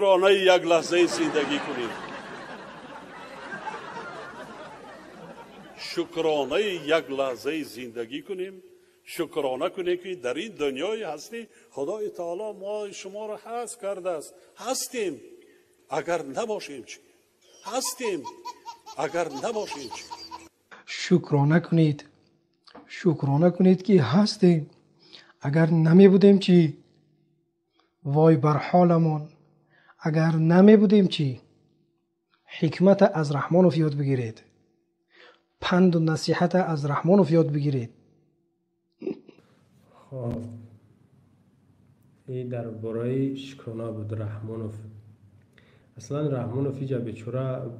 شکرانه یک لحظه زندگی کنیم. شکرانه یک لحظه زندگی کنیم. شکرانه کنیم که در این دنیای هستی خدای تعالی ما شما را هست کرده است. هستیم. اگر نباشیم چی؟ هستیم. اگر نباشیم چی؟ شکرانه کنید. شکرانه کنید که هستیم. اگر نمی بودیم چی؟ وای بر حالمان. اگر نمی بودیم چی؟ حکمت از رحمانوف یاد بگیرید. پند و نصیحت از رحمانوف یاد بگیرید. خب این در برای شکرانه بود رحمانوف. اصلا رحمانوف اینجا بیچاره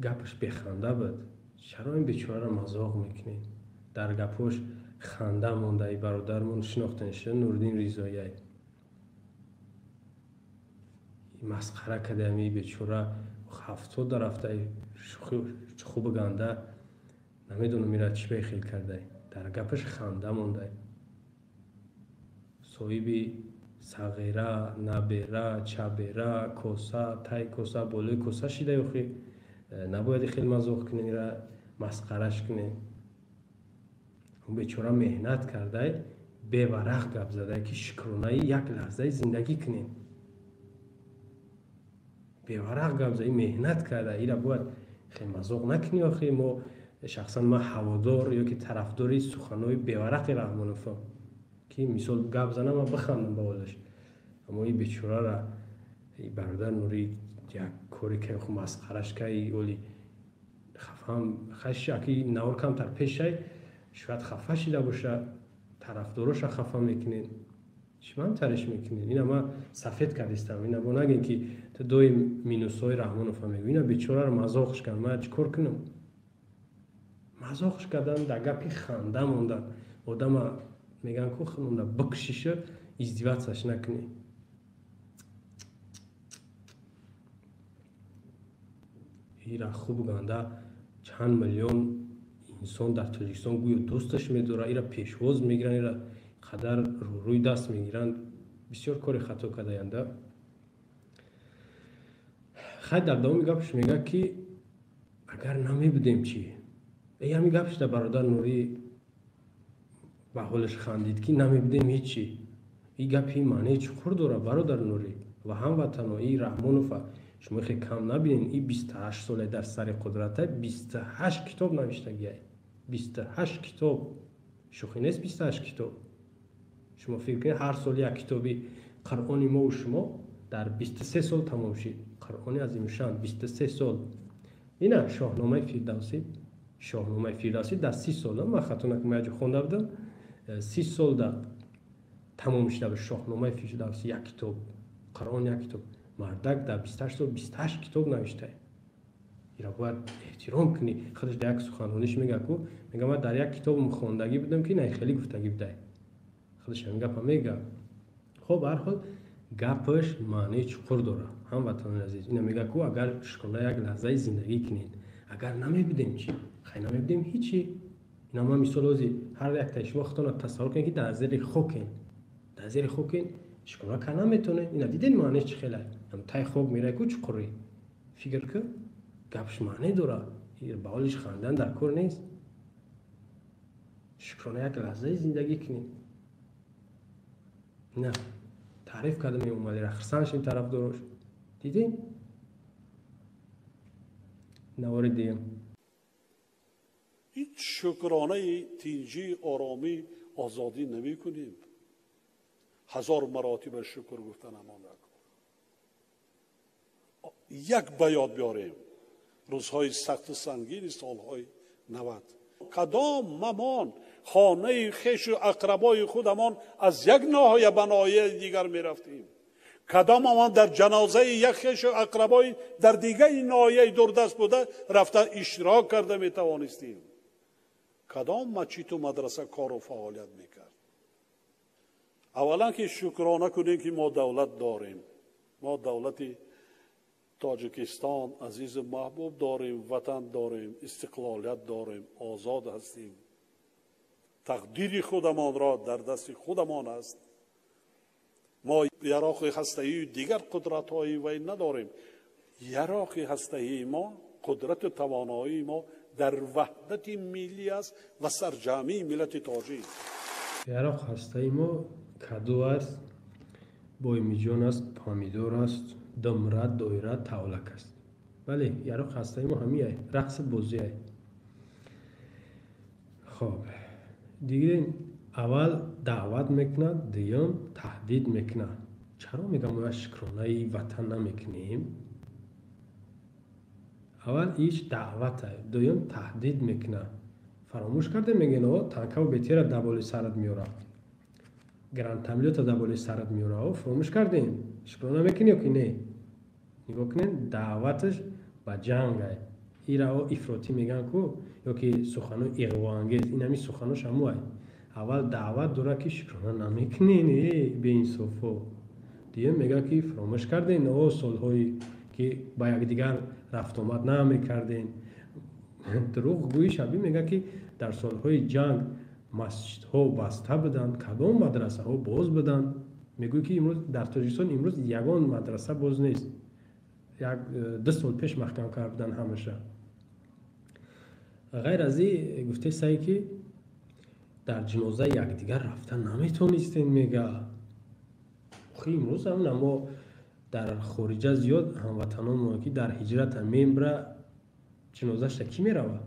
گپش بخنده بود. چرا این بیچاره را مذاق میکنید؟ در گپش خنده مونده. ای برادرمون شناختنش نوردین ریزایی این مسخره کده. می بیچاره 70 رفته خوب گنده نمیدونم میره چی بخیل کرده. در گپش خنده مونده. صاحبی صغیره، نبیره، چبیره، کوسه، تای کوسه، بالای کوسه شده. اخی نباید خیلی مذاق کنین را مسخرش کنین. اون بیچاره مهنت کرده به ورق گپ زده که شکرانه یک لحظه زندگی کنین. به ورق گپ زده مهنت کرده. این را باید خیلی مذاق نکنی. اخی ما شخصا ما هوادار یا که طرفداری سخنهای به ورق رحمانوفم که مثال گپ زنم ما بخندم باولش. اما این بیچاره را این برادر نوری یک کاری که خو مسخرش که اولی خفهم خشی که نور کم تر پیشه شاید خفه شده باشه. طرفداراش خفه میکنین. شما هم ترش میکنین. اینا ما سفید کردیستم. اینا با نگین که تو دوی مینوس های رحمانوف میگو. اینا بیچاره رو مذاقش کردن. ما چیکار کنم؟ مذاقش کردن در گپی خنده موندن. آدم میگن که خنده بکشیشه ازدواجش نکنی. ایرا خوب گنده چند میلیون انسان در تاجیکستان گویا دوستش میداره. ایرا پیشواز میگیرن. ایرا قدر روی دست میگیرن. بسیار کاری خطا کرده‌اند. خیلی در دوام گپش میگه که اگر نمی بودیم چی؟ ای همی گپش در برادر نوری به حالش خندید که نمی بودیم هیچی. این گپی معنی چخور داره برادر نوری و هموطنان رحمانوف. شما خیلی کم نبینین. این 28 ساله در سر قدرته 28 کتاب نوشته. 28 کتاب شوخی نیست. 28 کتاب شما فکر کنید هر سال یک کتابی. قرآن ما و شما در 23 سال تمام شد. قرآن عظیم شان 23 سال. اینا شاهنامه فردوسی. شاهنامه فردوسی در 30 سال من خطا نکنم خونده بودم. 30 سال در تمام شده. شاهنامه فردوسی یک کتاب. قرآن یک کتاب. مردک در 28 سال 28 کتاب نوشته. اینا باید احترام کنی. خودش در یک سخنرانیش میگه که میگه من در یک کتاب خواندگی بودم که نه خیلی گفتگی بوده. خودش هم گپ میگه. خب هر حال گپش معنی چقدر داره. هموطنان عزیز اینا میگه که اگر شکرانه یک لحظه زندگی کنین اگر نمیبودیم چی؟ خیلی نمیبودیم هیچی. اینا ما مثال ازی هر یک تاش وقتون تصور کنین که در زیر خاکین. در زیر خاکین شکرانه کنه نمیتونه. اینا دیدین معنی چه خیلی هم تای خوب میره که چقدری فکر که گپش معنی داره. این باولش خواندن در کار نیست. شکرانه یک لحظه زندگی کنین. نه تعریف کردم این اومدی رخصانش این طرف داروش دیدین؟ نواری دیم هیچ شکرانه تینجی آرامی آزادی نمی کنیم. 1000 مراتب شکر گفتن امان نکن. یک بیاد بیاریم. روزهای سخت و سنگین سالهای 90 کدام ممان خانه خویش و اقربای خودمان از یک ناحیه به ناحیه دیگر می رفتیم. کدام ممان در جنازه یک خویش و اقربای در دیگر ناحیه دوردست بوده رفته اشتراک کرده می توانستیم. کدام مسجد و مدرسه کار و فعالیت می کرد. اولا که شکرانه کنیم که ما دولت داریم. ما دولت تاجیکستان عزیز محبوب داریم. وطن داریم. استقلالیت داریم. آزاد هستیم. تقدیر خودمان را در دست خودمان است. ما یراق هسته‌ای دیگر قدرت‌های وی نداریم. یراق هسته‌ای ما قدرت و توانایی ما در وحدت ملی است و سرجامی ملت تاجیک. یراق هسته‌ای ما کدو است، بایمیجان است، پامیدور است، دمره، دایره، تولک است. بله یراق هسته‌ای ما همیه، رقص بازیه. خب دیگه اول دعوت میکنه، دوم تهدید میکنه. چرا میگم ما شکرانه وطن نمیکنیم؟ اول ایش دعوته، دوم تهدید میکنه. فراموش کرده میگن او تانکا و بیتیر دبالی سرت میوره، گران تملیت دبالی سرت میوره. او فراموش کردین شکرانه میکنی یا که نه؟ نگاه کنین دعوتش با جنگ های ایرا او افراطی میگن کو یا که سخنو اغواانگیز، این همی سخنوش همو های. اول دعوت دوره که شکرانه نمیکنین به این صفو، دیگه میگه که فراموش کردین او سالهایی که با یکدیگر رفت آمد نمیکردین. دروغ گویی شبیه میگه که در سالهای جنگ مسجد ها بسته بدن، کدام مدرسه ها باز بدن. میگوی که امروز در تاجیکستان امروز یگان مدرسه باز نیست، یک 2 سال پیش محکم کردن همشه. غیر از این گفته سعی که در جنازه یکدیگر رفتن نمیتونستین. میگه خیلی امروز هم اما در خارج زیاد هموطنان ما که در هجرت میمبره جنازه‌اش کی میروه،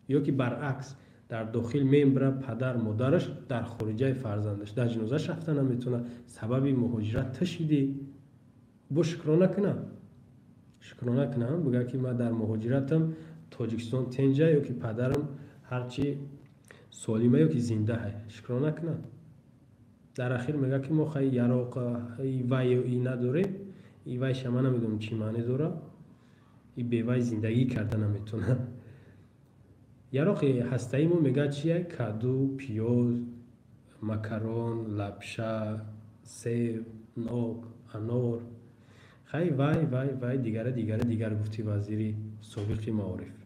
یا که برعکس در داخل میمبره پدر مادرش در خارج فرزندش در جنازه‌اش رفتن نمیتونه، سبب مهاجرت تشیدی. با شکرانه کنم بگه که من در مهاجرتم تاجیکستان تنجه، یا که پدرم هرچی سالمه یا که زنده های. شکرانه کنم. در اخیر میگه که ما خیلی یراق ای وی و ای نداره، ای وی شما نمیدونم چی معنی داره، ای به وی زندگی کرده نمیتونه. یراق هسته‌ای ما میگه چیه؟ کدو، پیاز، مکرون، لبشه، سیب، ناک، انار. خیلی وی دیگر گفتی وزیری سابق معارف.